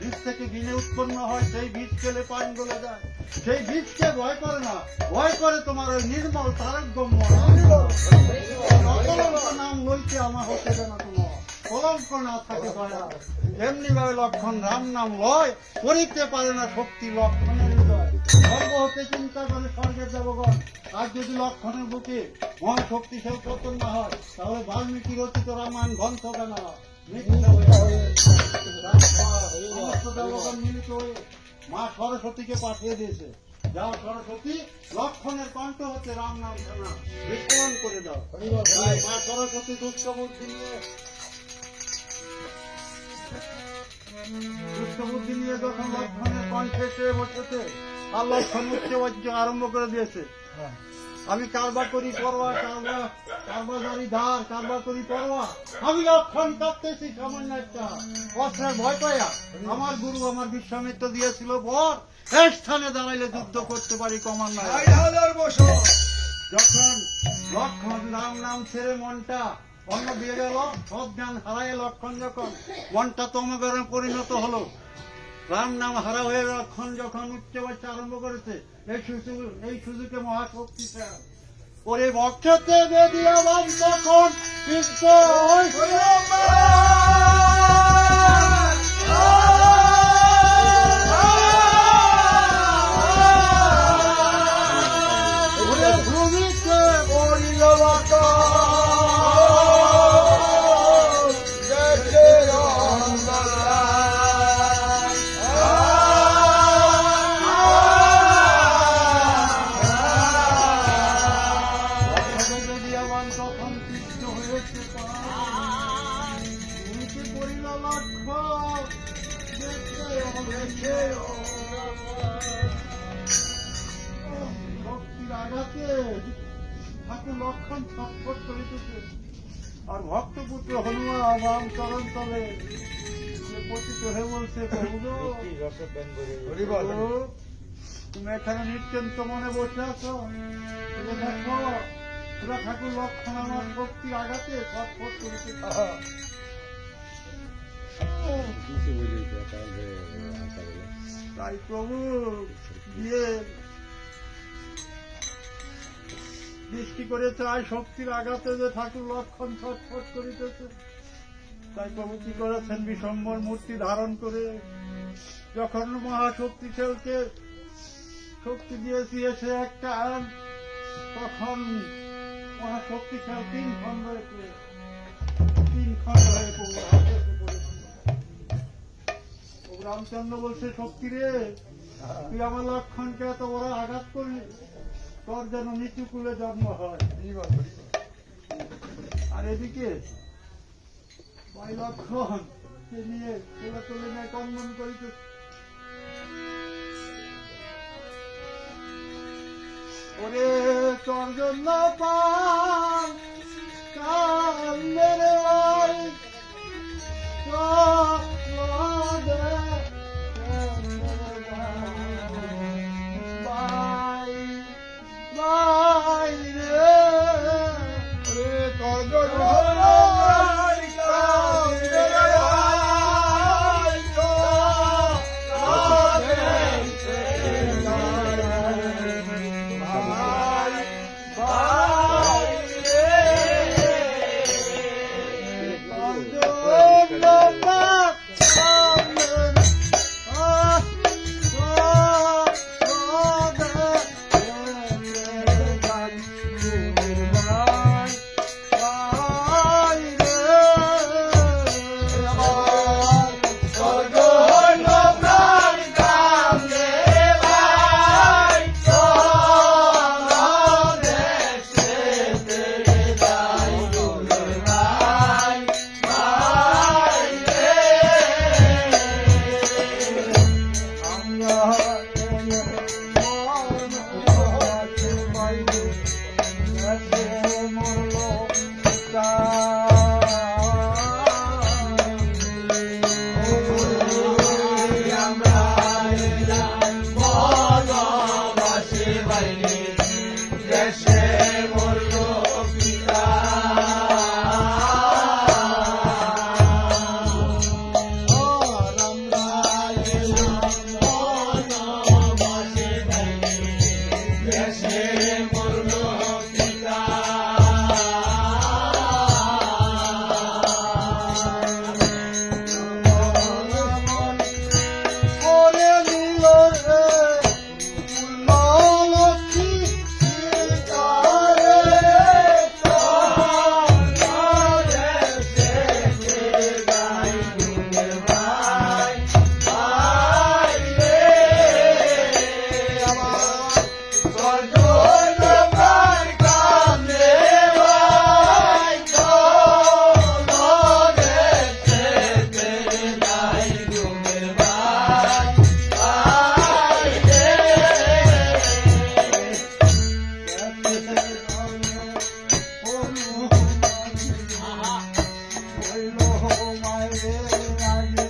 বীজ থেকে বীজে উৎপন্ন হয়, সেই বীজ খেলে পান গলে যায়। সেই বীজকে ভয় করে না, ভয় করে তোমার ওই নির্মল তারকগম্য অকলঙ্ক নাম লইতে আমার হতে দেয় না। তোমার কলঙ্ক না থাকে দয়া। এমনি ভাবে লক্ষণ রাম নাম লয়, করিতে পারে না শক্তি লক্ষণের হৃদয়। স্বর্গ হতে চিন্তা করে স্বর্গের দেবগণ। আর যদি লক্ষণের বুকে মহা শক্তিশালী পতন না হয়, তাহলে বাল্মীকি রচিত রামায়ণ গ্রন্থ কেন মিলিত হয়ে মা সরস্বতীকে পাঠিয়ে দিয়েছে। যাও সরস্বতী, লক্ষণের কণ্ঠ হচ্ছে রাম নাম শোনা, বিস্ফোরণ করে দাও। মা সরস্বতী দুষ্ট বুদ্ধি নিয়ে যখন লক্ষণের কণ্ঠে চেয়ে বসেছে, আর লক্ষণ উচ্চ আরম্ভ করে দিয়েছে। আমি কারবার করি পরোয়া, কারবারি ধার, কারবার করি পরোয়া। আমি লক্ষণ কাঁদতেছি সামান্য একটা অস্ত্রের ভয় পাইয়া। আমার গুরু আমার বিশ্বামিত্র দিয়েছিল বর, এই স্থানে দাঁড়াইলে যুদ্ধ করতে পারি কমান নাই। যখন লক্ষণ রাম নাম ছেড়ে মনটা অন্য দিয়ে গেল, সব জ্ঞান হারায় লক্ষণ যখন মনটা তমগরে পরিণত হলো, রাম নাম হারা হয়ে লক্ষণ যখন উচ্চ বাচ্চা আরম্ভ করেছে, এই সুযোগে মহাশক্তি ওরে বক্ষতে বেদিয়া বাম তখন ভূমিতে পড়িল লক্ষণ ছটফট করিতেছে। আর ভক্তপুত্র হনুমান রাম চরণ তলে পতিত হয়ে বলছে, তুমি এখানে নিত্যন্ত মনে বসে আছো, দেখো তোরা ঠাকুর লক্ষণ আমার শক্তির আঘাতে ছটফট করিতে। তাই প্রভু দিয়ে দৃষ্টি করে চায় শক্তির আঘাতে যে ঠাকুর লক্ষণ ছটফট করিতেছে। তাই প্রভু কি করেছেন, বিশ্বম্বর মূর্তি ধারণ করে যখন মহাশক্তিশালকে শক্তি দিয়েছি এসে একটা, তখন মহাশক্তিশাল তিন খণ্ড হয়ে রামচন্দ্র বলছে, শক্তি রে তুই আমার লক্ষণকে এত বড় আঘাত করলি, তোর যেন নিচু কুলে জন্ম হয়। আর এদিকে ভাই লক্ষণ নিয়ে তুলে তুলে নিয়ে কন্দন করিতে, ওরে তোর জন্য পান কান্দের আগে